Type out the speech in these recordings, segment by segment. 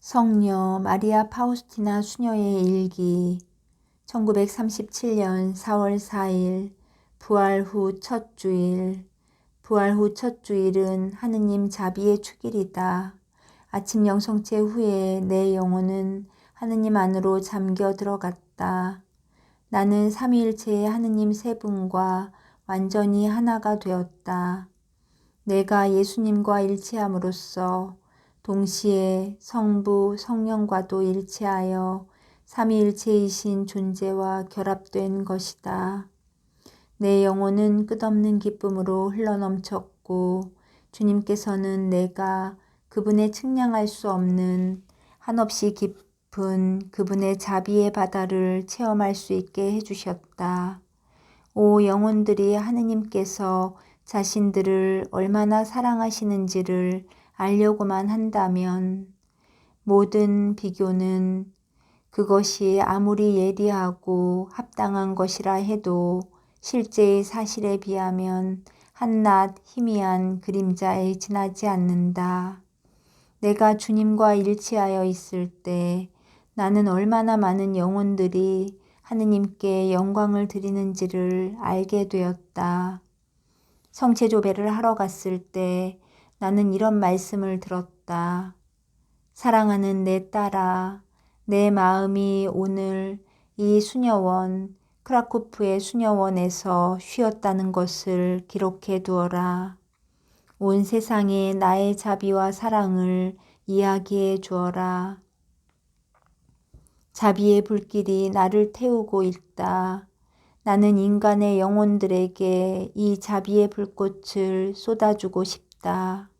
성녀 마리아 파우스티나 수녀의 일기 1937년 4월 4일 부활 후 첫 주일. 부활 후 첫 주일은 하느님 자비의 축일이다. 아침 영성체 후에 내 영혼은 하느님 안으로 잠겨 들어갔다. 나는 삼위일체의 하느님 세 분과 완전히 하나가 되었다. 내가 예수님과 일치함으로써 동시에 성부, 성령과도 일치하여 삼위일체이신 존재와 결합된 것이다. 내 영혼은 끝없는 기쁨으로 흘러넘쳤고 주님께서는 내가 그분의 측량할 수 없는 한없이 깊은 그분의 자비의 바다를 체험할 수 있게 해주셨다. 오 영혼들이 하느님께서 자신들을 얼마나 사랑하시는지를 알려고만 한다면 모든 비교는 그것이 아무리 예리하고 합당한 것이라 해도 실제의 사실에 비하면 한낱 희미한 그림자에 지나지 않는다. 내가 주님과 일치하여 있을 때 나는 얼마나 많은 영혼들이 하느님께 영광을 드리는지를 알게 되었다. 성체조배를 하러 갔을 때 나는 이런 말씀을 들었다. 사랑하는 내 딸아, 내 마음이 오늘 이 수녀원, 크라쿠프의 수녀원에서 쉬었다는 것을 기록해 두어라. 온 세상에 나의 자비와 사랑을 이야기해 주어라. 자비의 불길이 나를 태우고 있다. 나는 인간의 영혼들에게 이 자비의 불꽃을 쏟아주고 싶다.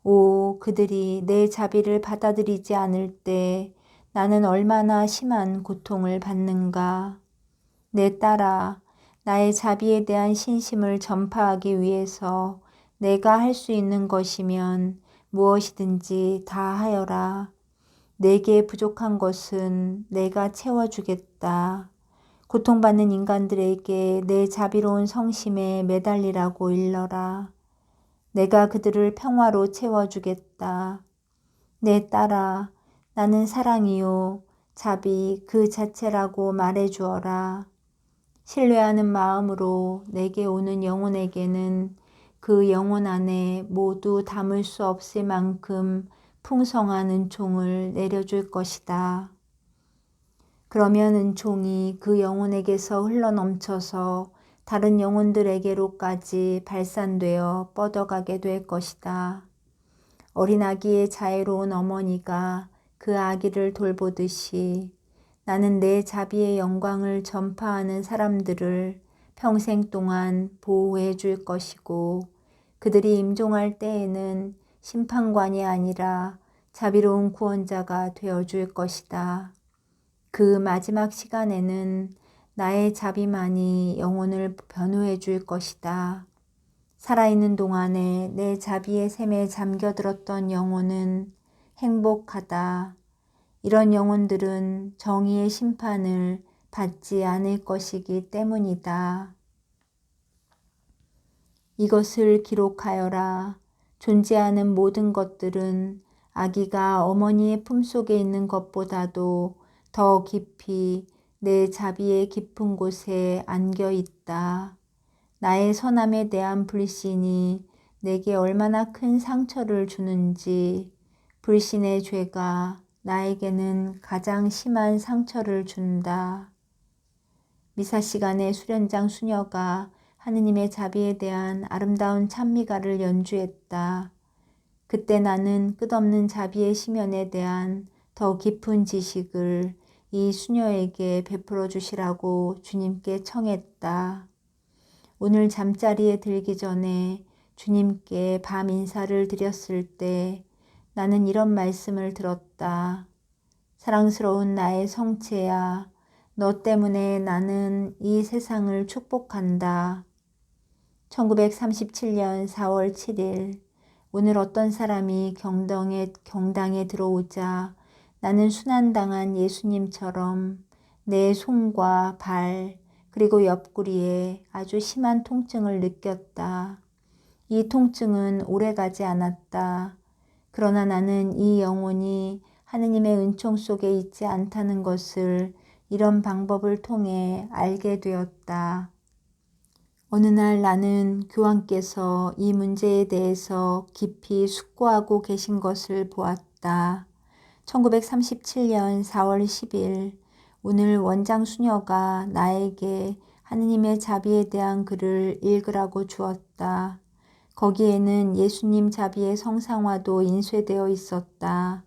오, 그들이 내 자비를 받아들이지 않을 때 나는 얼마나 심한 고통을 받는가. 내 딸아, 나의 자비에 대한 신심을 전파하기 위해서 내가 할 수 있는 것이면 무엇이든지 다 하여라. 내게 부족한 것은 내가 채워주겠다. 고통받는 인간들에게 내 자비로운 성심에 매달리라고 일러라. 내가 그들을 평화로 채워주겠다. 내 딸아, 나는 사랑이요 자비 그 자체라고 말해주어라. 신뢰하는 마음으로 내게 오는 영혼에게는 그 영혼 안에 모두 담을 수 없을 만큼 풍성한 은총을 내려줄 것이다. 그러면 은총이 그 영혼에게서 흘러넘쳐서 다른 영혼들에게로까지 발산되어 뻗어가게 될 것이다. 어린 아기의 자애로운 어머니가 그 아기를 돌보듯이 나는 내 자비의 영광을 전파하는 사람들을 평생 동안 보호해 줄 것이고 그들이 임종할 때에는 심판관이 아니라 자비로운 구원자가 되어 줄 것이다. 그 마지막 시간에는 나의 자비만이 영혼을 변호해 줄 것이다. 살아있는 동안에 내 자비의 샘에 잠겨들었던 영혼은 행복하다. 이런 영혼들은 정의의 심판을 받지 않을 것이기 때문이다. 이것을 기록하여라. 존재하는 모든 것들은 아기가 어머니의 품속에 있는 것보다도 더 깊이 내 자비의 깊은 곳에 안겨 있다. 나의 선함에 대한 불신이 내게 얼마나 큰 상처를 주는지 불신의 죄가 나에게는 가장 심한 상처를 준다. 미사 시간에 수련장 수녀가 하느님의 자비에 대한 아름다운 찬미가를 연주했다. 그때 나는 끝없는 자비의 심연에 대한 더 깊은 지식을 이 수녀에게 베풀어 주시라고 주님께 청했다. 오늘 잠자리에 들기 전에 주님께 밤 인사를 드렸을 때 나는 이런 말씀을 들었다. 사랑스러운 나의 성체야, 너 때문에 나는 이 세상을 축복한다. 1937년 4월 7일 오늘 어떤 사람이 경당에 들어오자 나는 순환당한 예수님처럼 내 손과 발 그리고 옆구리에 아주 심한 통증을 느꼈다. 이 통증은 오래가지 않았다. 그러나 나는 이 영혼이 하느님의 은총 속에 있지 않다는 것을 이런 방법을 통해 알게 되었다. 어느 날 나는 교황께서 이 문제에 대해서 깊이 숙고하고 계신 것을 보았다. 1937년 4월 10일 오늘 원장 수녀가 나에게 하느님의 자비에 대한 글을 읽으라고 주었다. 거기에는 예수님 자비의 성상화도 인쇄되어 있었다.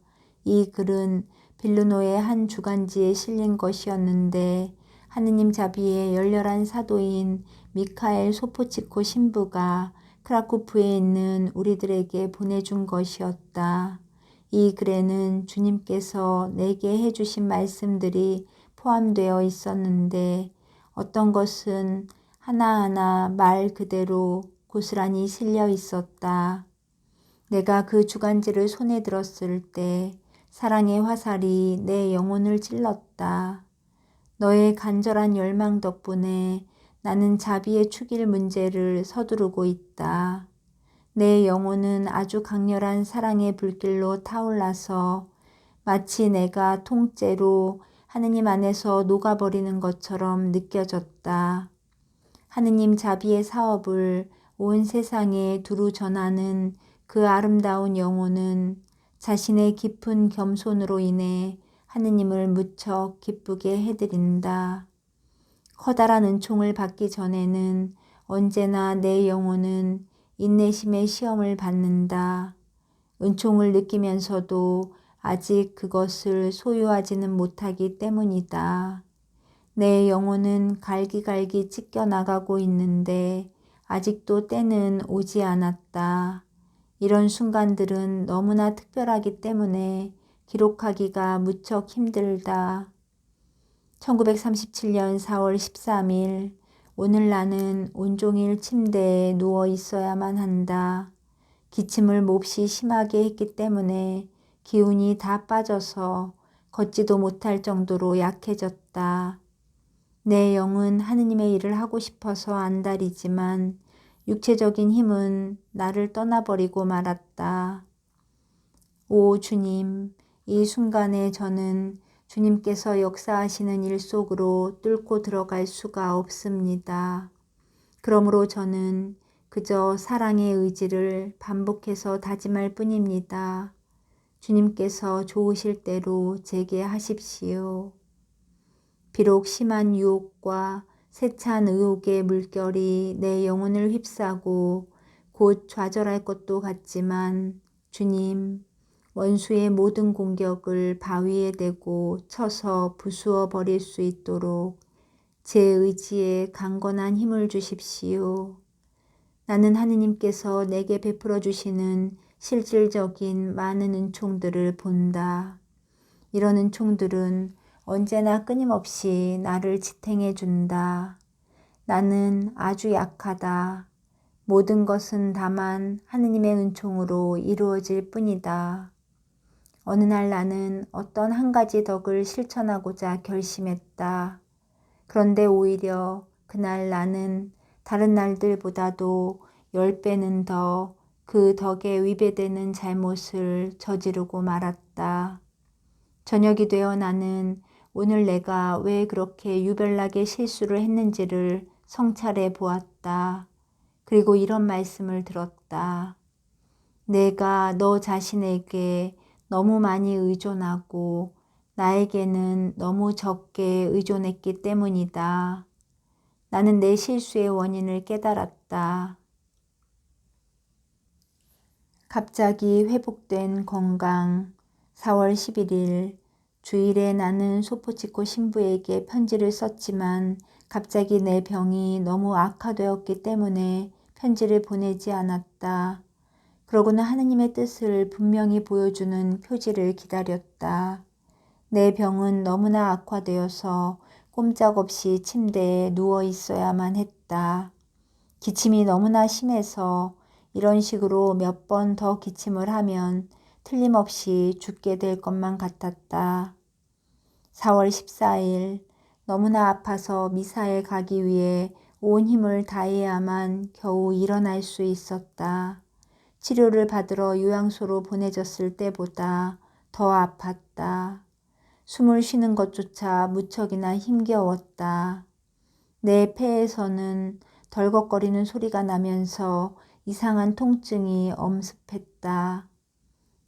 이 글은 빌르노의 한 주간지에 실린 것이었는데 하느님 자비의 열렬한 사도인 미카엘 소포치코 신부가 크라쿠프에 있는 우리들에게 보내준 것이었다. 이 글에는 주님께서 내게 해주신 말씀들이 포함되어 있었는데 어떤 것은 하나하나 말 그대로 고스란히 실려 있었다. 내가 그 주간지를 손에 들었을 때 사랑의 화살이 내 영혼을 찔렀다. 너의 간절한 열망 덕분에 나는 자비에 축일 문제를 서두르고 있다. 내 영혼은 아주 강렬한 사랑의 불길로 타올라서 마치 내가 통째로 하느님 안에서 녹아버리는 것처럼 느껴졌다. 하느님 자비의 사업을 온 세상에 두루 전하는 그 아름다운 영혼은 자신의 깊은 겸손으로 인해 하느님을 무척 기쁘게 해드린다. 커다란 은총을 받기 전에는 언제나 내 영혼은 인내심의 시험을 받는다. 은총을 느끼면서도 아직 그것을 소유하지는 못하기 때문이다. 내 영혼은 갈기갈기 찢겨나가고 있는데 아직도 때는 오지 않았다. 이런 순간들은 너무나 특별하기 때문에 기록하기가 무척 힘들다. 1937년 4월 13일 오늘 나는 온종일 침대에 누워 있어야만 한다. 기침을 몹시 심하게 했기 때문에 기운이 다 빠져서 걷지도 못할 정도로 약해졌다. 내 영은 하느님의 일을 하고 싶어서 안달이지만 육체적인 힘은 나를 떠나버리고 말았다. 오 주님, 이 순간에 저는 주님께서 역사하시는 일 속으로 뚫고 들어갈 수가 없습니다. 그러므로 저는 그저 사랑의 의지를 반복해서 다짐할 뿐입니다. 주님께서 좋으실 대로 제게 하십시오. 비록 심한 유혹과 세찬 의혹의 물결이 내 영혼을 휩싸고 곧 좌절할 것도 같지만 주님, 원수의 모든 공격을 바위에 대고 쳐서 부수어 버릴 수 있도록 제 의지에 강건한 힘을 주십시오. 나는 하느님께서 내게 베풀어 주시는 실질적인 많은 은총들을 본다. 이런 은총들은 언제나 끊임없이 나를 지탱해 준다. 나는 아주 약하다. 모든 것은 다만 하느님의 은총으로 이루어질 뿐이다. 어느 날 나는 어떤 한 가지 덕을 실천하고자 결심했다. 그런데 오히려 그날 나는 다른 날들보다도 10배는 더 그 덕에 위배되는 잘못을 저지르고 말았다. 저녁이 되어 나는 오늘 내가 왜 그렇게 유별나게 실수를 했는지를 성찰해 보았다. 그리고 이런 말씀을 들었다. 내가 너 자신에게 너무 많이 의존하고 나에게는 너무 적게 의존했기 때문이다. 나는 내 실수의 원인을 깨달았다. 갑자기 회복된 건강. 4월 11일 주일에 나는 소포치코 신부에게 편지를 썼지만 갑자기 내 병이 너무 악화되었기 때문에 편지를 보내지 않았다. 그러고는 하느님의 뜻을 분명히 보여주는 표지를 기다렸다. 내 병은 너무나 악화되어서 꼼짝없이 침대에 누워 있어야만 했다. 기침이 너무나 심해서 이런 식으로 몇 번 더 기침을 하면 틀림없이 죽게 될 것만 같았다. 4월 14일 너무나 아파서 미사에 가기 위해 온 힘을 다해야만 겨우 일어날 수 있었다. 치료를 받으러 요양소로 보내졌을 때보다 더 아팠다. 숨을 쉬는 것조차 무척이나 힘겨웠다. 내 폐에서는 덜컥거리는 소리가 나면서 이상한 통증이 엄습했다.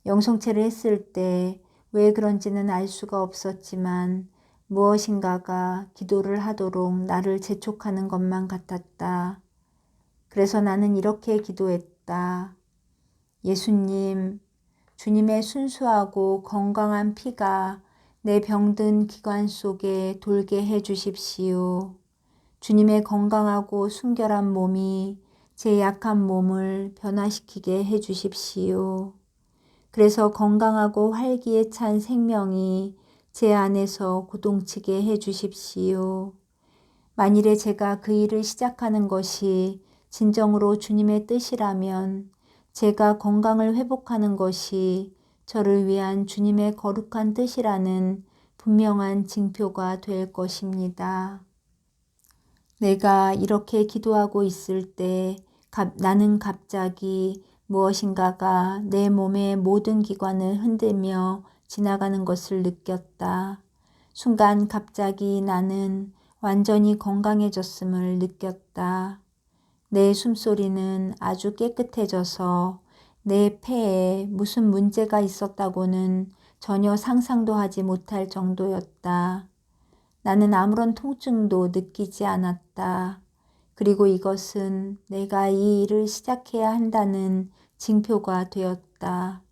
영성체를 했을 때 왜 그런지는 알 수가 없었지만 무엇인가가 기도를 하도록 나를 재촉하는 것만 같았다. 그래서 나는 이렇게 기도했다. 예수님, 주님의 순수하고 건강한 피가 내 병든 기관 속에 돌게 해 주십시오. 주님의 건강하고 순결한 몸이 제 약한 몸을 변화시키게 해 주십시오. 그래서 건강하고 활기에 찬 생명이 제 안에서 고동치게 해 주십시오. 만일에 제가 그 일을 시작하는 것이 진정으로 주님의 뜻이라면 제가 건강을 회복하는 것이 저를 위한 주님의 거룩한 뜻이라는 분명한 징표가 될 것입니다. 내가 이렇게 기도하고 있을 때 나는 갑자기 무엇인가가 내 몸의 모든 기관을 흔들며 지나가는 것을 느꼈다. 순간 갑자기 나는 완전히 건강해졌음을 느꼈다. 내 숨소리는 아주 깨끗해져서 내 폐에 무슨 문제가 있었다고는 전혀 상상도 하지 못할 정도였다. 나는 아무런 통증도 느끼지 않았다. 그리고 이것은 내가 이 일을 시작해야 한다는 징표가 되었다.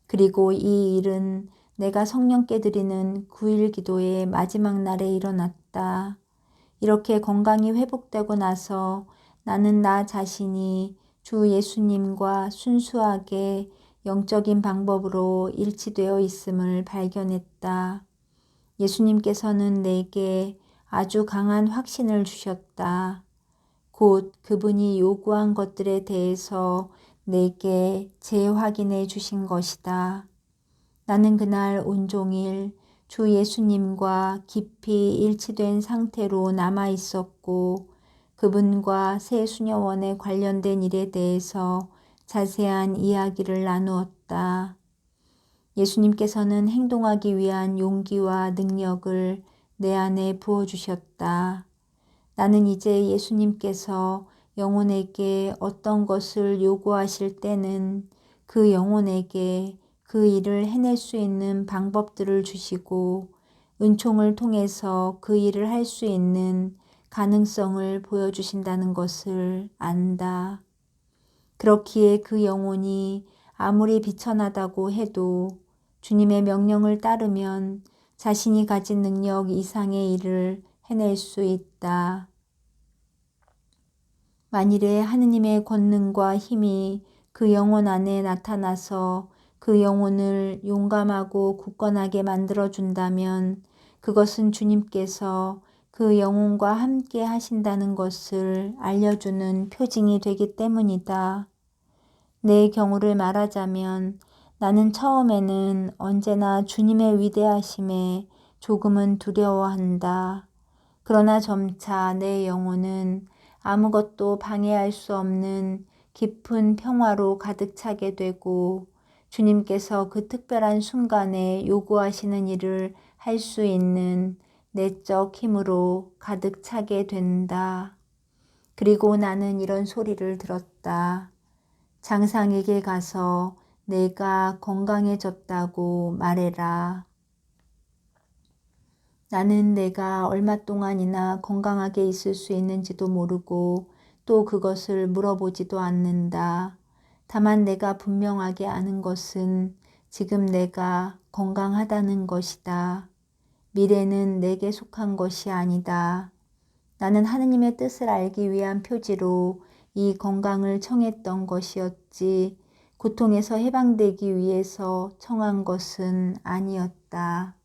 그리고 이 일은 내가 성령께 드리는 9일 기도의 마지막 날에 일어났다. 이렇게 건강이 회복되고 나서 나는 나 자신이 주 예수님과 순수하게 영적인 방법으로 일치되어 있음을 발견했다. 예수님께서는 내게 아주 강한 확신을 주셨다. 곧 그분이 요구한 것들에 대해서 내게 재확인해 주신 것이다. 나는 그날 온종일 주 예수님과 깊이 일치된 상태로 남아 있었고 그분과 새 수녀원에 관련된 일에 대해서 자세한 이야기를 나누었다. 예수님께서는 행동하기 위한 용기와 능력을 내 안에 부어주셨다. 나는 이제 예수님께서 영혼에게 어떤 것을 요구하실 때는 그 영혼에게 그 일을 해낼 수 있는 방법들을 주시고 은총을 통해서 그 일을 할 수 있는 가능성을 보여주신다는 것을 안다. 그렇기에 그 영혼이 아무리 비천하다고 해도 주님의 명령을 따르면 자신이 가진 능력 이상의 일을 해낼 수 있다. 만일에 하느님의 권능과 힘이 그 영혼 안에 나타나서 그 영혼을 용감하고 굳건하게 만들어준다면 그것은 주님께서 그 영혼과 함께 하신다는 것을 알려주는 표징이 되기 때문이다. 내 경우를 말하자면 나는 처음에는 언제나 주님의 위대하심에 조금은 두려워한다. 그러나 점차 내 영혼은 아무것도 방해할 수 없는 깊은 평화로 가득 차게 되고 주님께서 그 특별한 순간에 요구하시는 일을 할 수 있는 내적 힘으로 가득 차게 된다. 그리고 나는 이런 소리를 들었다. 장상에게 가서 내가 건강해졌다고 말해라. 나는 내가 얼마 동안이나 건강하게 있을 수 있는지도 모르고 또 그것을 물어보지도 않는다. 다만 내가 분명하게 아는 것은 지금 내가 건강하다는 것이다. 미래는 내게 속한 것이 아니다. 나는 하느님의 뜻을 알기 위한 표지로 이 건강을 청했던 것이었지 고통에서 해방되기 위해서 청한 것은 아니었다.